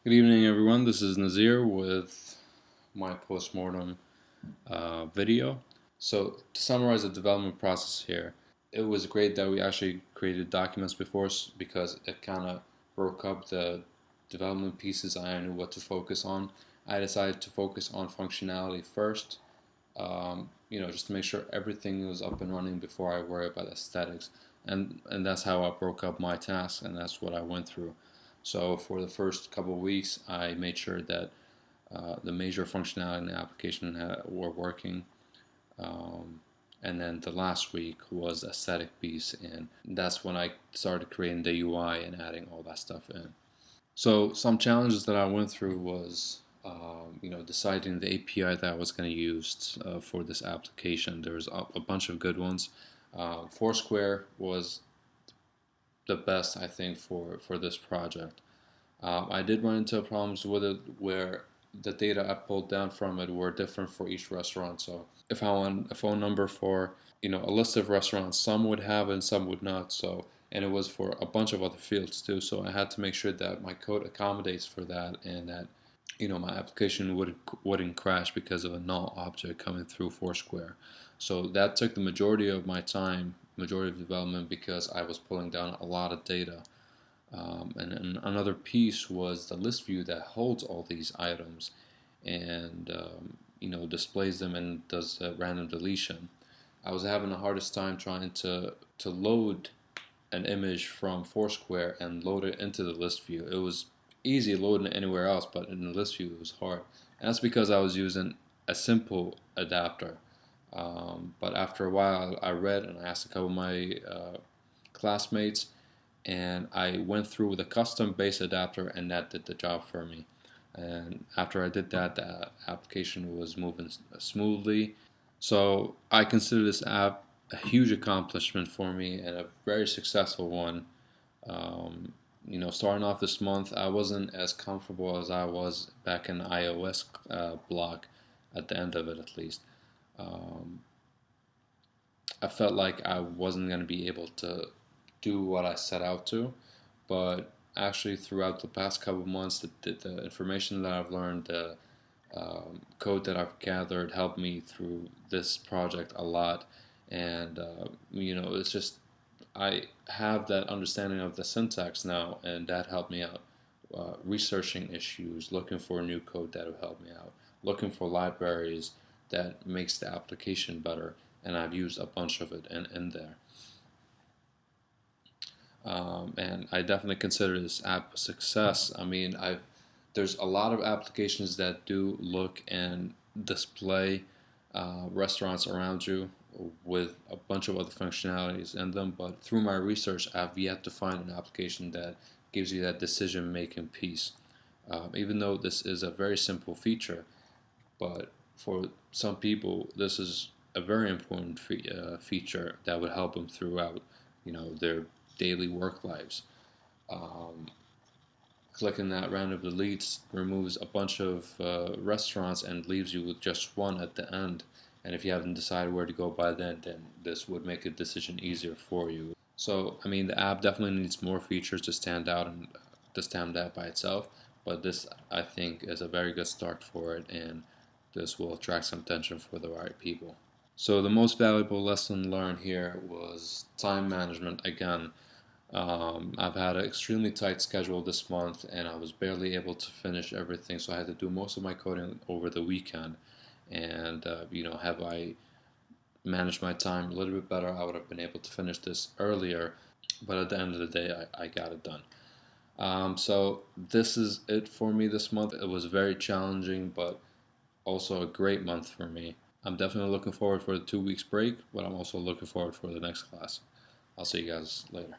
Good evening, everyone. This is Nazir with my Post Mortem video. So, to summarize the development process here, it was great that we actually created documents before because it kind of broke up the development pieces. I knew what to focus on. I decided to focus on functionality first, just to make sure everything was up and running before I worry about aesthetics. And that's how I broke up my task, and that's what I went through. So for the first couple of weeks, I made sure that the major functionality in the application were working. Um, and then the last week was aesthetic piece, and that's when I started creating the UI and adding all that stuff in. So some challenges that I went through was, deciding the API that I was going to use for this application. There was a bunch of good ones. Foursquare was the best, I think, for this project. I did run into problems with it where the data I pulled down from it were different for each restaurant. So if I want a phone number for a list of restaurants, some would have and some would not. So and it was for a bunch of other fields too. So I had to make sure that my code accommodates for that and that my application wouldn't crash because of a null object coming through Foursquare. So that took the majority of my time, majority of development, because I was pulling down a lot of data. And another piece was the list view that holds all these items and displays them and does the random deletion. I was having the hardest time trying to load an image from Foursquare and load it into the list view. It was easy loading it anywhere else, but in the list view it was hard. And that's because I was using a simple adapter. But after a while, I read and I asked a couple of my classmates, and I went through with a custom base adapter, and that did the job for me. And after I did that, the application was moving smoothly. So I consider this app a huge accomplishment for me and a very successful one. Starting off this month, I wasn't as comfortable as I was back in the iOS block at the end of it, at least. Um, I felt like I wasn't going to be able to do what I set out to, but actually throughout the past couple of months, the information that I've learned, the code that I've gathered helped me through this project a lot. And it's just I have that understanding of the syntax now, and that helped me out. Researching issues, looking for new code that will help me out, looking for libraries that makes the application better, and I've used a bunch of it in there. And I definitely consider this app a success. I mean, there's a lot of applications that do look and display restaurants around you with a bunch of other functionalities in them, but through my research, I've yet to find an application that gives you that decision-making piece. Even though this is a very simple feature, but for some people, this is a very important feature that would help them throughout, their daily work lives. Um, Clicking that random deletes removes a bunch of restaurants and leaves you with just one at the end. And if you haven't decided where to go by then this would make a decision easier for you. So, I mean, the app definitely needs more features to stand out and to stand out by itself. But this, I think, is a very good start for it, and this will attract some attention for the right people. So, the most valuable lesson learned here was time management again. I've had an extremely tight schedule this month, and I was barely able to finish everything, so I had to do most of my coding over the weekend. And have I managed my time a little bit better, I would have been able to finish this earlier. But at the end of the day, I got it done. So this is it for me this month. It was very challenging, but also a great month for me. I'm definitely looking forward for the 2 weeks break, but I'm also looking forward for the next class. I'll see you guys later.